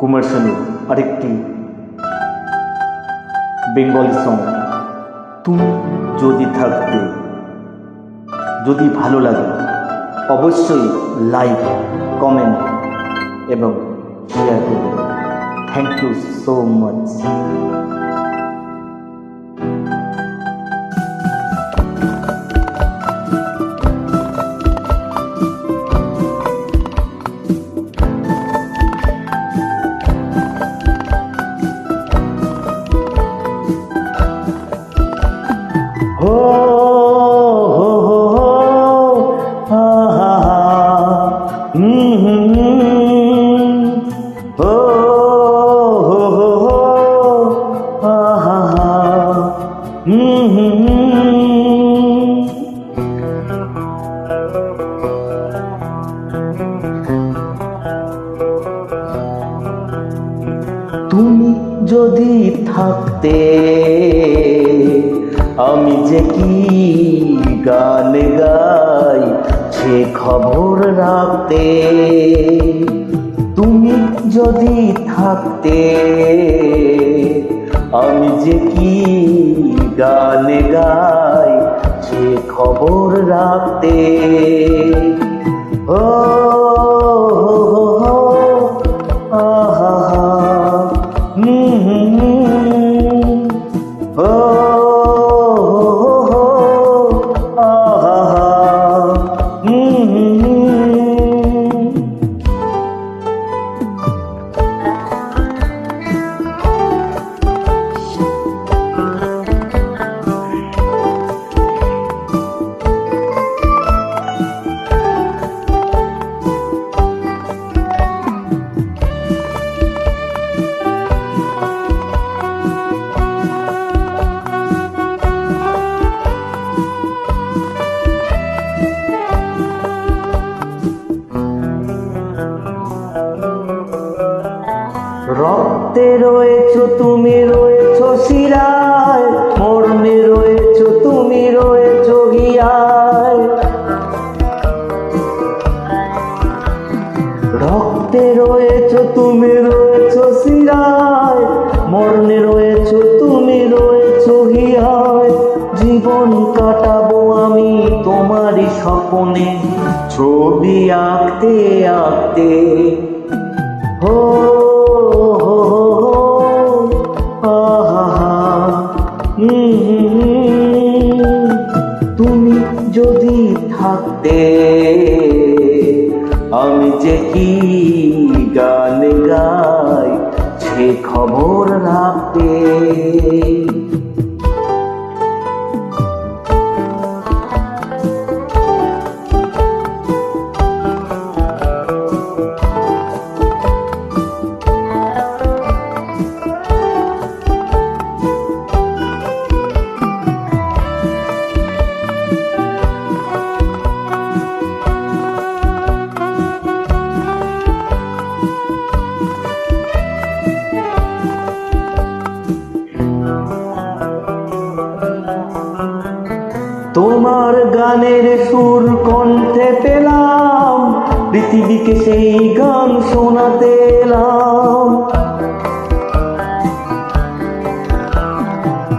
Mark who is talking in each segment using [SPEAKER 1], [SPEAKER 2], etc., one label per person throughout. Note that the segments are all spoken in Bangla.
[SPEAKER 1] কুমার শানুর আরেকটি বেঙ্গলি সং তুমি যদি থাকতে। যদি ভালো লাগে অবশ্যই লাইক, কমেন্ট এবং শেয়ার করবেন। Thank you so much. हो हो हो हा हा हो हो हो हा हा তুমি যদি থাকতে আমি যে কি গান গাই সে খবর রাখতে। তুমি যদি থাকতে আমি যে কি গান গাই সে খবর রাখতে। ও আহা রক্তে রয়েছো তুমি, রয়েছো শিরায়, মরণে রয়েছো তুমি, রয়েছো হিয়ায়। রক্তে রয়েছো তুমি, রয়েছো শিরায়, মরণে রয়েছো তুমি, রয়েছো হিয়ায়। জীবন কাটাবো আমি তোমারই স্বপ্নে, ছবি আঁকতে আঁকতে। হো তুমি যদি থাকতে আমি যে কি গান গাই সে খবর রাখতে। তোমার গানের সুর কণ্ঠে পেলাম, পৃথিবীকে সেই গান শোনাতে এলাম।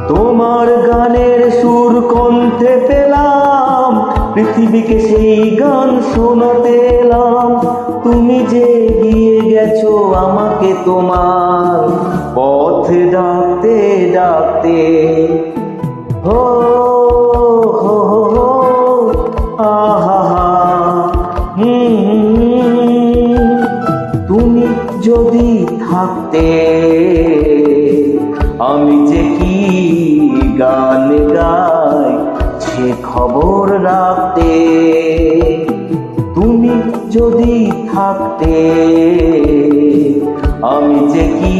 [SPEAKER 1] তোমার গানের সুর কণ্ঠে পেলাম, পৃথিবীকে সেই গান শোনাতে এলাম। তুমি যে গিয়ে গেছো আমাকে তোমার পথে ডাকতে ডাকতে। হো তুমি যদি থাকতে আমি যে কি গান গাই সে খবর রাখতে। তুমি যদি থাকতে আমি যে কি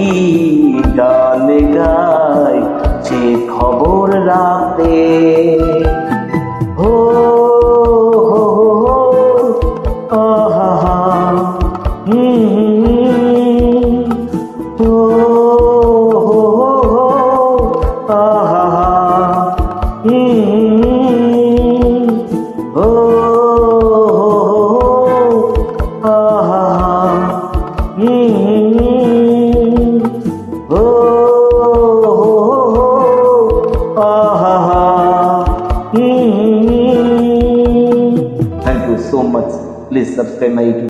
[SPEAKER 1] গান গাই সে খবর রাখতে। হো আহা আহা Thank you so much. Please subscribe my YouTube.